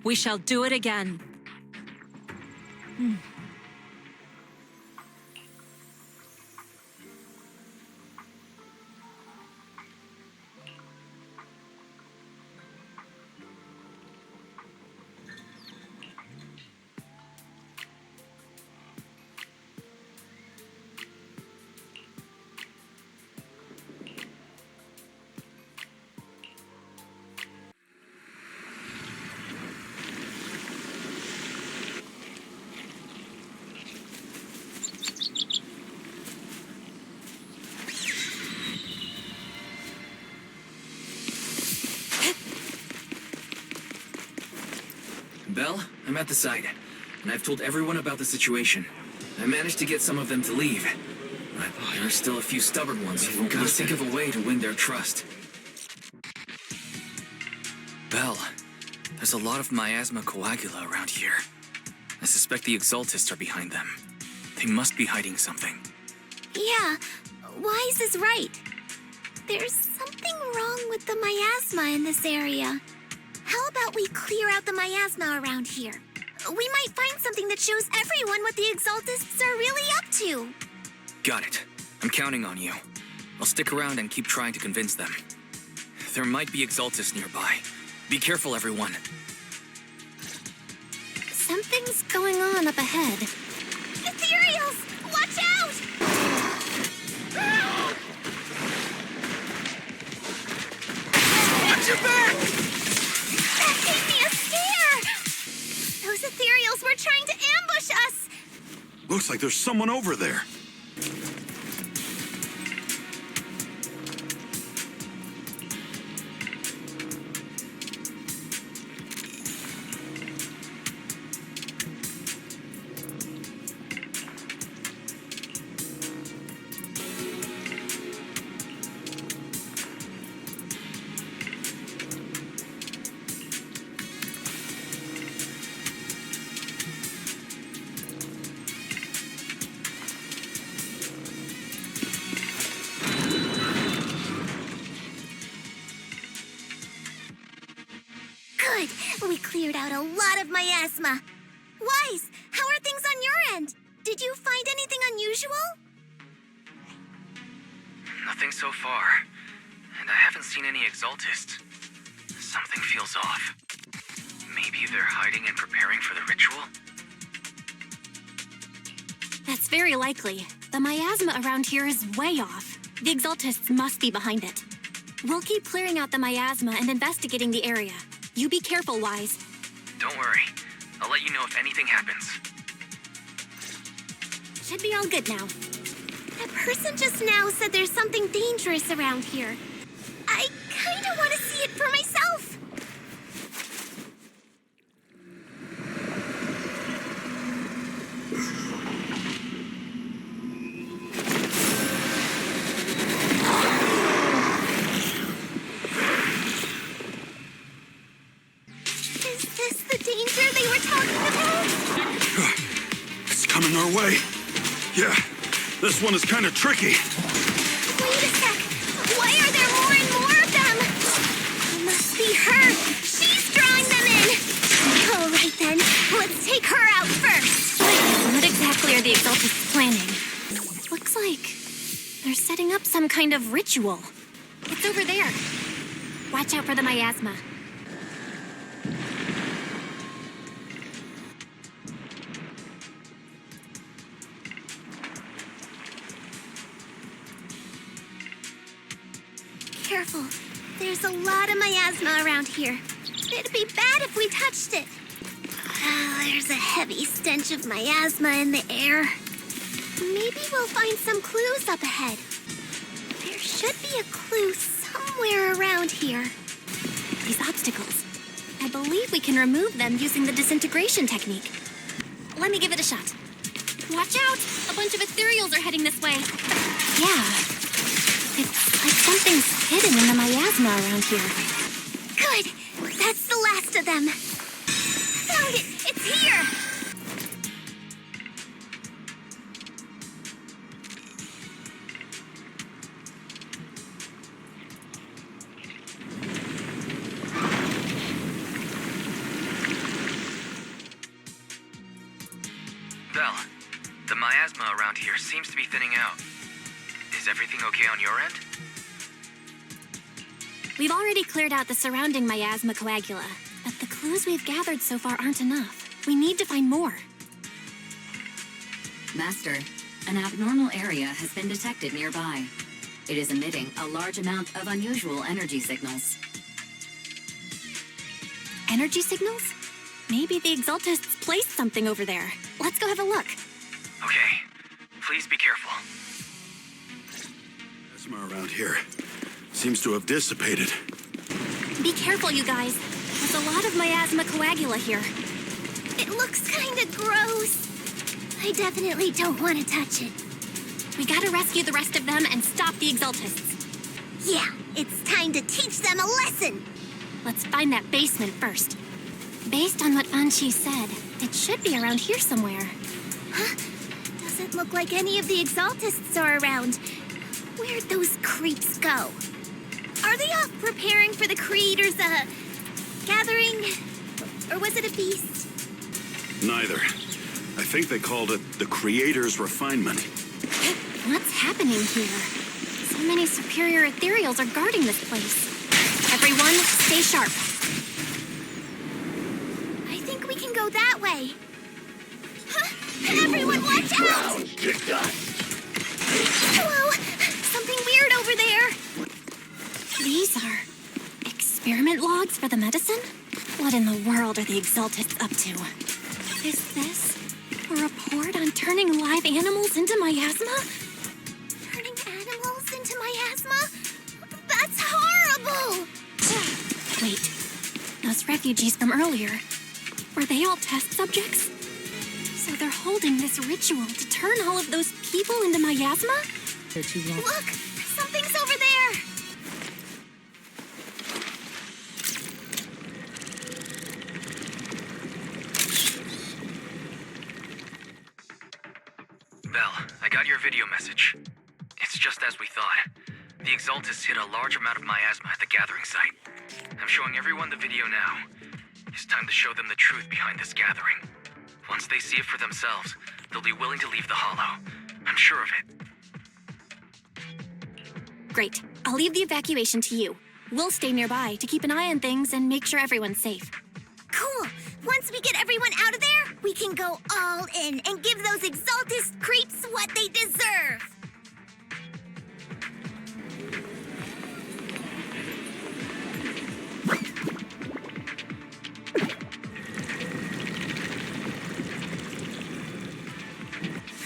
we shall do it again. Belle, I'm at the site, and I've told everyone about the situation. I managed to get some of them to leave, but there are still a few stubborn ones who won't think of a way to win their trust. Belle, there's a lot of miasma coagula around here. I suspect the Exaltists are behind them. They must be hiding something. Yeah, Wise is right. There's something wrong with the miasma in this area. How about we clear out the miasma around here? We might find something that shows everyone what the Exaltists are really up to. Got it. I'm counting on you. I'll stick around and keep trying to convince them. There might be Exaltists nearby. Be careful, everyone. Something's going on up ahead. Ethereals! Watch out! Watch your back! That gave me a scare! Those ethereals were trying to ambush us! Looks like there's someone over there. Good! We cleared out a lot of miasma. Wise, how are things on your end? Did you find anything unusual? Nothing so far. And I haven't seen any Exaltists. Something feels off. Maybe they're hiding and preparing for the ritual? That's very likely. The miasma around here is way off. The Exaltists must be behind it. We'll keep clearing out the miasma and investigating the area. You be careful, Wise. Don't worry. I'll let you know if anything happens. Should be all good now. That person just now said there's something dangerous around here. I kinda want to see it for myself. Is this the danger they were talking about? It's coming our way. Yeah, this one is kind of tricky. Wait a sec. Why are there more and more of them? It must be her. She's drawing them in. All right then, let's take her out first. What exactly are the Exaltists planning? Looks like they're setting up some kind of ritual. It's over there. Watch out for the miasma. careful. There's a lot of miasma around here. It'd be bad if we touched it. There's a heavy stench of miasma in the air. Maybe we'll find some clues up ahead. There should be a clue somewhere around here. These obstacles. I believe we can remove them using the disintegration technique. Let me give it a shot. Watch out! A bunch of ethereals are heading this way. Yeah. It's like something's hidden in the miasma around here. Good. That's the last of them. Found it! It's here! Belle, the miasma around here seems to be thinning out. Is everything okay on your end? We've already cleared out the surrounding miasma coagula, but the clues we've gathered so far aren't enough. We need to find more. Master, an abnormal area has been detected nearby. It is emitting a large amount of unusual energy signals. Energy signals? Maybe the Exaltists placed something over there. Let's go have a look. Okay. Please be careful. Miasma around here seems to have dissipated. Be careful, you guys. There's a lot of miasma coagula here. It looks kinda gross. I definitely don't want to touch it. We gotta rescue the rest of them and stop the Exaltists. Yeah, it's time to teach them a lesson. Let's find that basement first. Based on what Anchi said, it should be around here somewhere. Huh? Doesn't look like any of the Exaltists are around. Where'd those creeps go? Are they off preparing for the Creator's, gathering? Or was it a feast? Neither. I think they called it the Creator's refinement. What's happening here? So many superior ethereals are guarding this place. Everyone, stay sharp. I think we can go that way. Everyone, watch out! Whoa! Something weird over there! These are experiment logs for the medicine? What in the world are the Exaltists up to? Is this a report on turning live animals into miasma? Turning animals into miasma? That's horrible! Wait, those refugees from earlier, were they all test subjects? So they're holding this ritual to turn all of those people into miasma? They're too long. Look! Something's over there! Belle, I got your video message. It's just as we thought. The Exaltists hit a large amount of miasma at the gathering site. I'm showing everyone the video now. It's time to show them the truth behind this gathering. Once they see it for themselves, they'll be willing to leave the Hollow. I'm sure of it. Great. I'll leave the evacuation to you. We'll stay nearby to keep an eye on things and make sure everyone's safe. Cool! Once we get everyone out of there, we can go all in and give those Exaltist creeps what they deserve!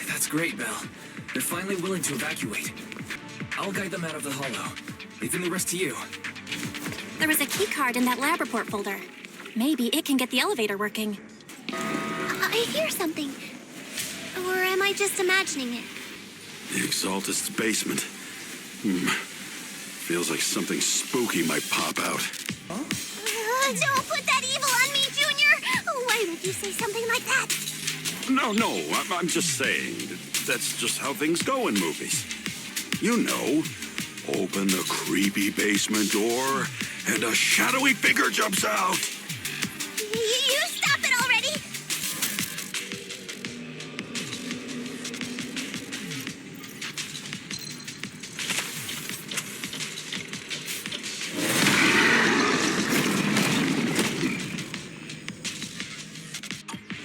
That's great, Belle. They're finally willing to evacuate. I'll guide them out of the Hollow, leaving the rest to you. There was a key card in that lab report folder. Maybe it can get the elevator working. I hear something. Or am I just imagining it? The Exaltist's basement. Feels like something spooky might pop out. Don't put that evil on me, Junior! Why would you say something like that? No, I'm just saying. That's just how things go in movies. You know, open the creepy basement door, and a shadowy figure jumps out. You stop it already!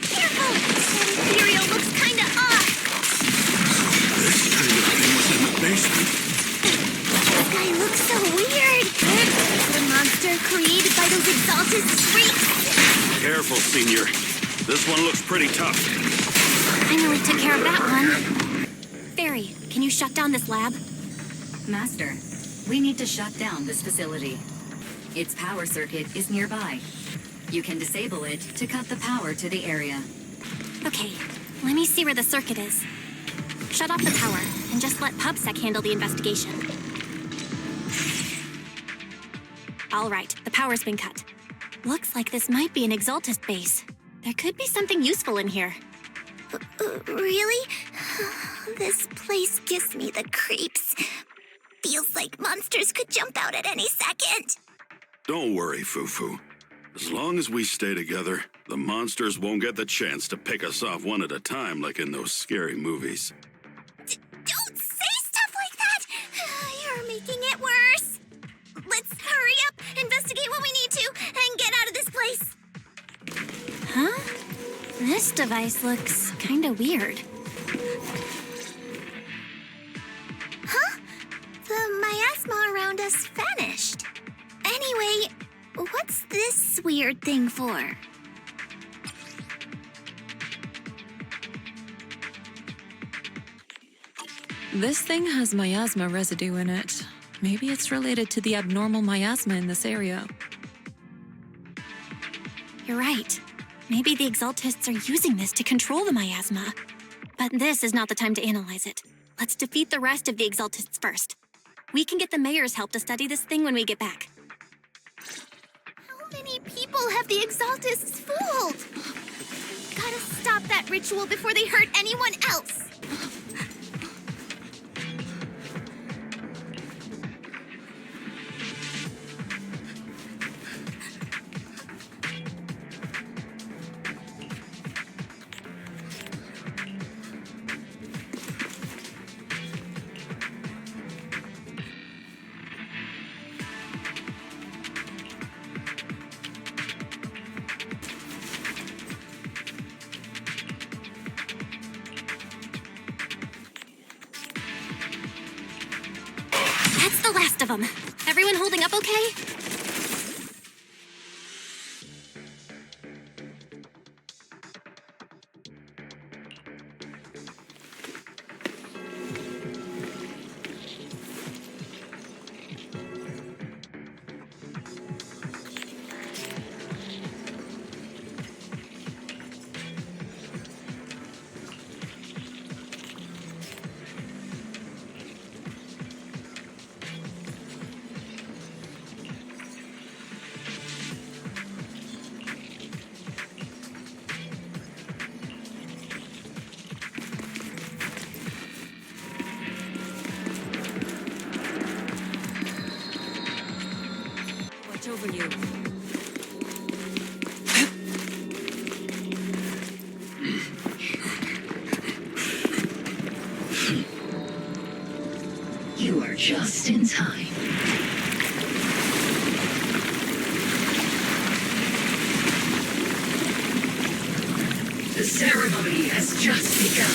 Careful! That ethereal looks kinda off! This kind of thing was in the basement. This guy looks so weird! monster created by those exalted freaks? Careful, Senior. This one looks pretty tough. Finally took care of that one. Fairy, can you shut down this lab? Master, we need to shut down this facility. Its power circuit is nearby. You can disable it to cut the power to the area. Okay, let me see where the circuit is. Shut off the power, and just let PubSec handle the investigation. All right, the power's been cut. Looks like this might be an Exaltist base. There could be something useful in here. Really? This place gives me the creeps. Feels like monsters could jump out at any second. Don't worry, Fufu. As long as we stay together, the monsters won't get the chance to pick us off one at a time like in those scary movies. Don't say stuff like that! You're making it worse. Let's hurry up, investigate what we need to, and get out of this place. Huh? This device looks kinda weird. Huh? The miasma around us vanished. Anyway, what's this weird thing for? This thing has miasma residue in it. Maybe it's related to the abnormal miasma in this area. You're right. Maybe the Exaltists are using this to control the miasma. But this is not the time to analyze it. Let's defeat the rest of the Exaltists first. We can get the mayor's help to study this thing when we get back. How many people have the Exaltists fooled? Gotta stop that ritual before they hurt anyone else. That's the last of them. Everyone holding up okay? Watch over you. You are just in time. The ceremony has just begun.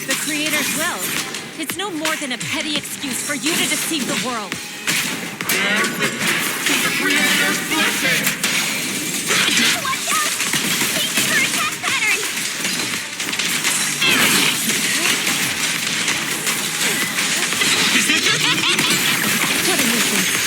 The Creator's will. It's no more than a petty excuse for you to deceive the world. The Creator's blessing! Watch out! Changing her attack pattern! What a nuisance.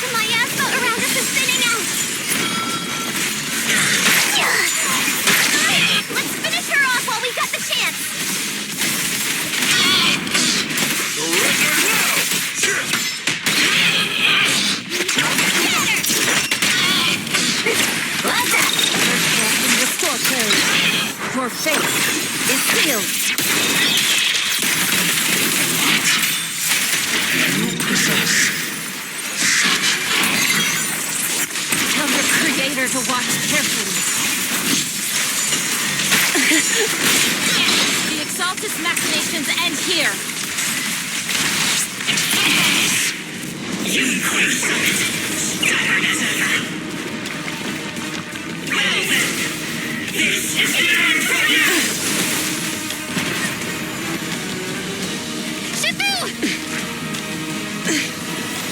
The miasma around us is thinning out. Let's finish her off while we've got the chance. Restore clarity. Your fate is sealed. You possess Tell your creator to watch carefully. The Exaltus machinations end here.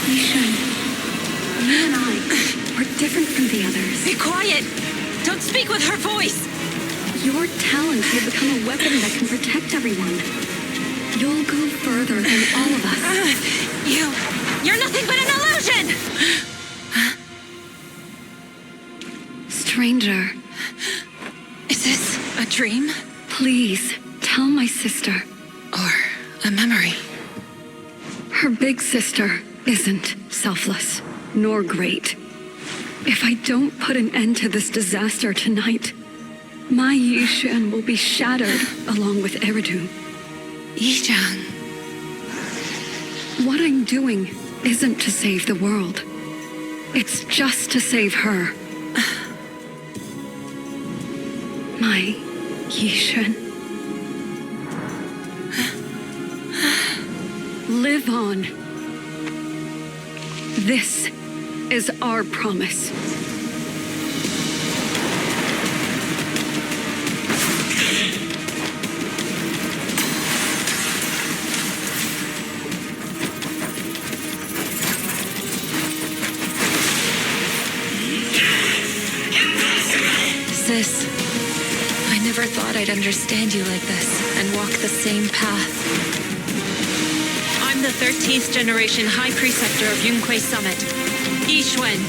Yishan, you and I are different from the others. Be quiet! Don't speak with her voice! Your talent will become a weapon that can protect everyone. You'll go further than all of us. You're nothing but an illusion! Stranger. Is this a dream? Please, tell my sister. Or a memory? Her big sister isn't selfless, nor great. If I don't put an end to this disaster tonight, my Yishan will be shattered along with Eridu. Yishan. What I'm doing isn't to save the world. It's just to save her. My Yishan. Live on. This is our promise. Sis, I never thought I'd understand you like this and walk the same path. I'm the 13th generation High Preceptor of Yunque Summit, Yixuan.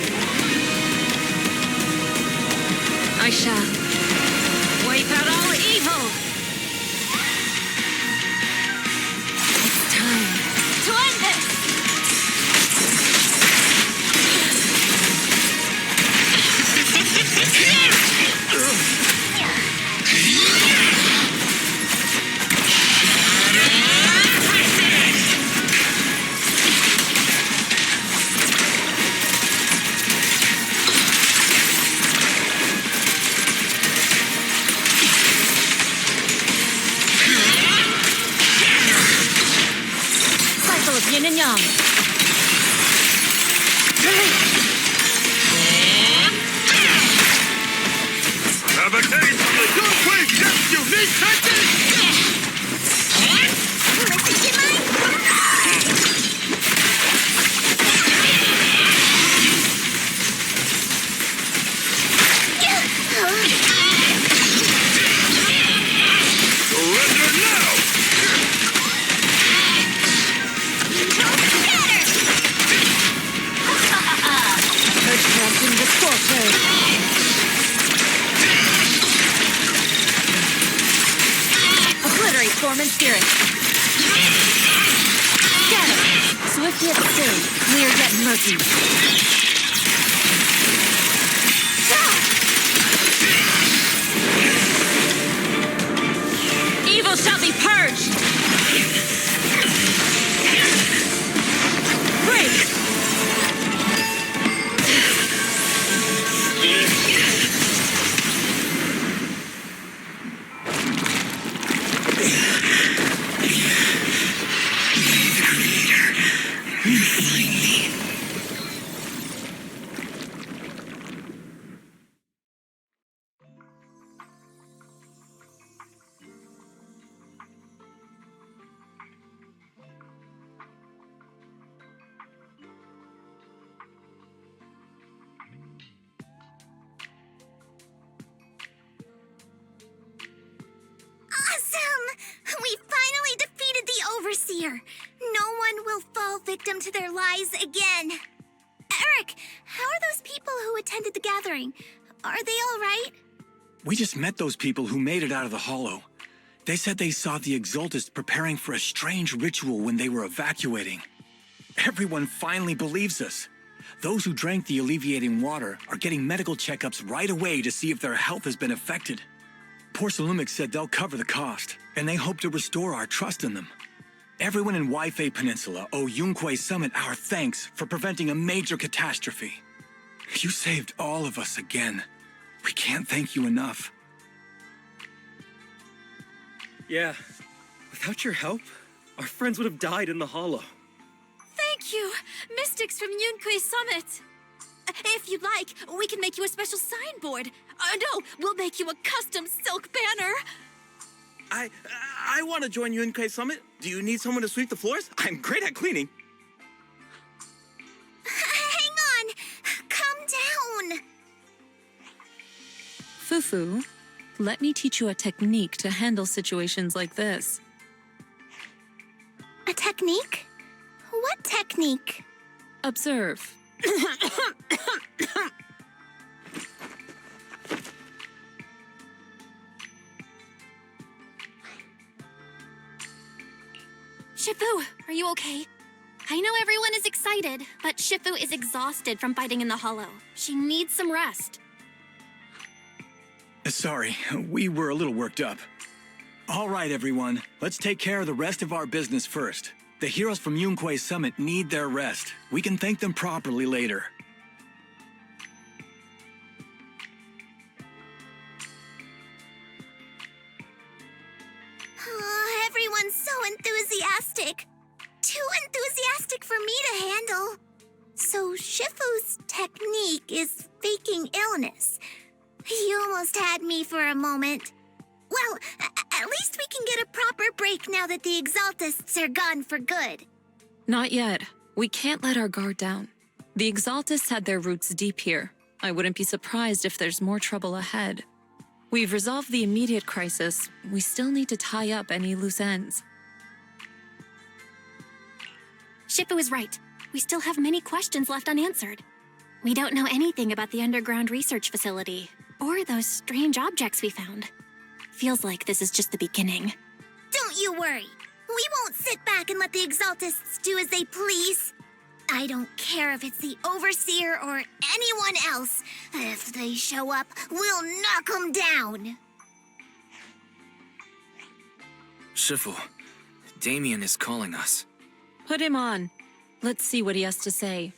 I shall wipe out all evil. It's time to end this! Cycle of yin and yang. Have a taste of the Yunque Jet's unique technique! Surrender now! Purge corruption, restore clarity. Obliterate form and spirit. Scatter. Swift yet still. Clear yet murky. Evil shall be purged. Break. here. No one will fall victim to their lies again. Eric, how are those people who attended the gathering? Are they all right? We just met those people who made it out of the hollow. They said they saw the Exaltists preparing for a strange ritual when they were evacuating. Everyone finally believes us. Those who drank the alleviating water are getting medical checkups right away to see if their health has been affected. Porcelumix said they'll cover the cost, and they hope to restore our trust in them. Everyone in Waifei Peninsula owe Yunque Summit our thanks for preventing a major catastrophe. You saved all of us again. We can't thank you enough. Yeah, without your help, our friends would have died in the hollow. Thank you, Mystics from Yunque Summit. If you'd like, we can make you a special signboard. No, we'll make you a custom silk banner. I want to join Yunque Summit. Do you need someone to sweep the floors? I'm great at cleaning. Hang on! Calm down! Fufu, let me teach you a technique to handle situations like this. A technique? What technique? Observe. Shifu, are you okay? I know everyone is excited, but Shifu is exhausted from fighting in the hollow. She needs some rest. Sorry, we were a little worked up. All right, everyone, let's take care of the rest of our business first. The heroes from Yunque Summit need their rest. We can thank them properly later. Oh, everyone's so enthusiastic. Too enthusiastic for me to handle. So Shifu's technique is faking illness. He almost had me for a moment. Well, at least we can get a proper break now that the Exaltists are gone for good. Not yet. We can't let our guard down. The Exaltists had their roots deep here. I wouldn't be surprised if there's more trouble ahead. We've resolved the immediate crisis. We still need to tie up any loose ends. Shifu is right. We still have many questions left unanswered. We don't know anything about the underground research facility, or those strange objects we found. Feels like this is just the beginning. Don't you worry. We won't sit back and let the Exaltists do as they please. I don't care if it's the Overseer or anyone else. If they show up, we'll knock them down. Shifu, Damien is calling us. Put him on. Let's see what he has to say.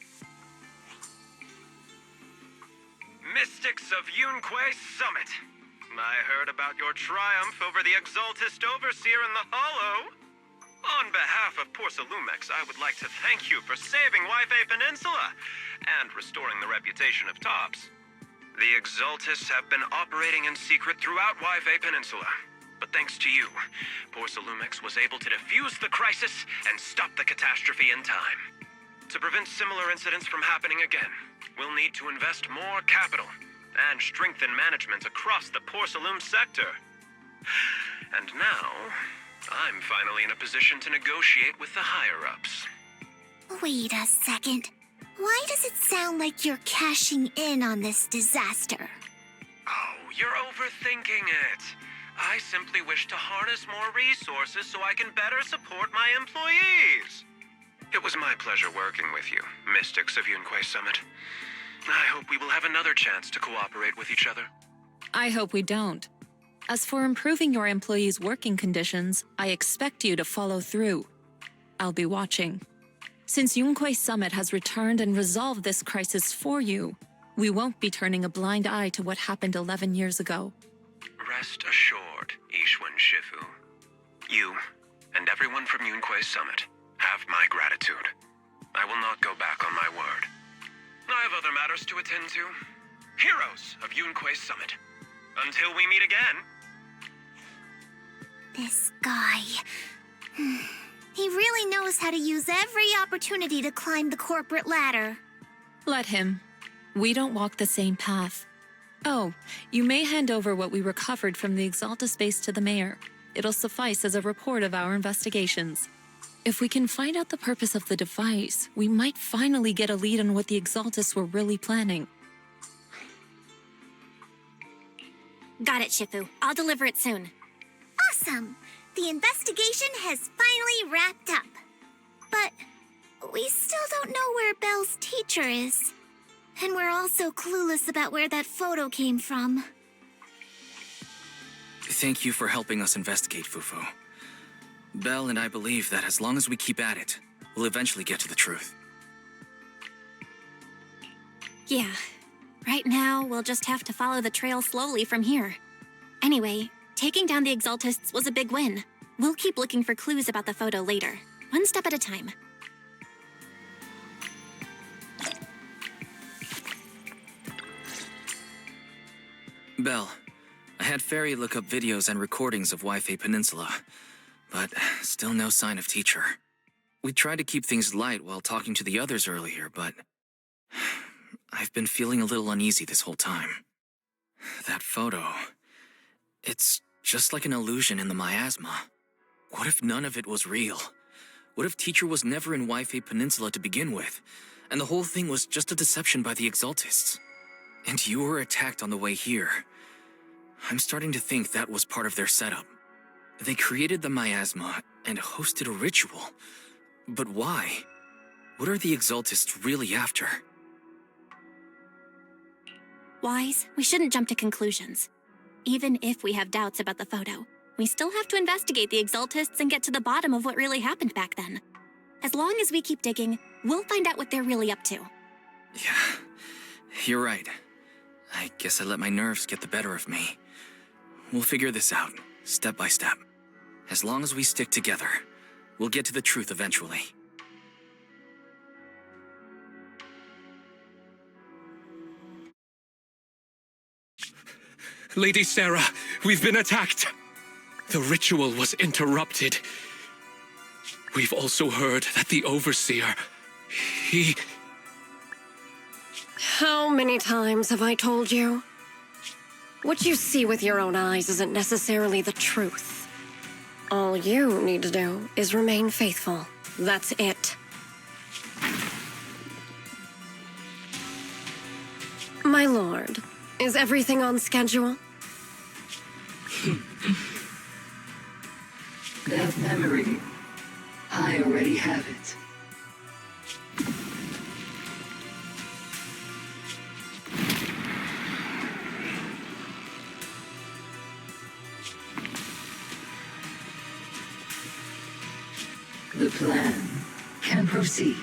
Mystics of Yunque Summit. I heard about your triumph over the Exaltist Overseer in the Hollow. On behalf of Porcelumix, I would like to thank you for saving Waifei Peninsula and restoring the reputation of Tops. The Exaltists have been operating in secret throughout Waifei Peninsula, but thanks to you, Porcelumix was able to defuse the crisis and stop the catastrophe in time. To prevent similar incidents from happening again, we'll need to invest more capital and strengthen management across the Porcelum sector. And now, I'm finally in a position to negotiate with the higher-ups. Wait a second. Why does it sound like you're cashing in on this disaster? Oh, you're overthinking it. I simply wish to harness more resources so I can better support my employees. It was my pleasure working with you, Mystics of Yunque Summit. I hope we will have another chance to cooperate with each other. I hope we don't. As for improving your employees' working conditions, I expect you to follow through. I'll be watching. Since Yunque Summit has returned and resolved this crisis for you, we won't be turning a blind eye to what happened 11 years ago. Rest assured, Ishwan Shifu. You and everyone from Yunque Summit have my gratitude. I will not go back on my word. I have other matters to attend to. Heroes of Yunque Summit. Until we meet again. This guy. He really knows how to use every opportunity to climb the corporate ladder. Let him. We don't walk the same path. Oh, you may hand over what we recovered from the Exalta space to the mayor. It'll suffice as a report of our investigations. If we can find out the purpose of the device, we might finally get a lead on what the Exaltists were really planning. Got it, Shifu. I'll deliver it soon. Awesome! The investigation has finally wrapped up. But we still don't know where Belle's teacher is. And we're also clueless about where that photo came from. Thank you for helping us investigate, Fufu. Belle and I believe that as long as we keep at it, we'll eventually get to the truth. Yeah. Right now, we'll just have to follow the trail slowly from here. Anyway, taking down the Exaltists was a big win. We'll keep looking for clues about the photo later, one step at a time. Belle, I had Fairy look up videos and recordings of Wi-Fi Peninsula, but still no sign of teacher. We tried to keep things light while talking to the others earlier, but I've been feeling a little uneasy this whole time. That photo, it's just like an illusion in the miasma. What if none of it was real? What if teacher was never in Wi-Fi Peninsula to begin with, and the whole thing was just a deception by the Exaltists? And you were attacked on the way here. I'm starting to think that was part of their setup. They created the miasma and hosted a ritual. But why? What are the Exaltists really after? Wise, we shouldn't jump to conclusions. Even if we have doubts about the photo, we still have to investigate the Exaltists and get to the bottom of what really happened back then. As long as we keep digging, we'll find out what they're really up to. Yeah, you're right. I guess I let my nerves get the better of me. We'll figure this out, step by step. As long as we stick together, we'll get to the truth eventually. Lady Sarah, we've been attacked. The ritual was interrupted. We've also heard that the Overseer, he... How many times have I told you? What you see with your own eyes isn't necessarily the truth. All you need to do is remain faithful. That's it. My lord, is everything on schedule? That memory, I already have it. The plan can proceed.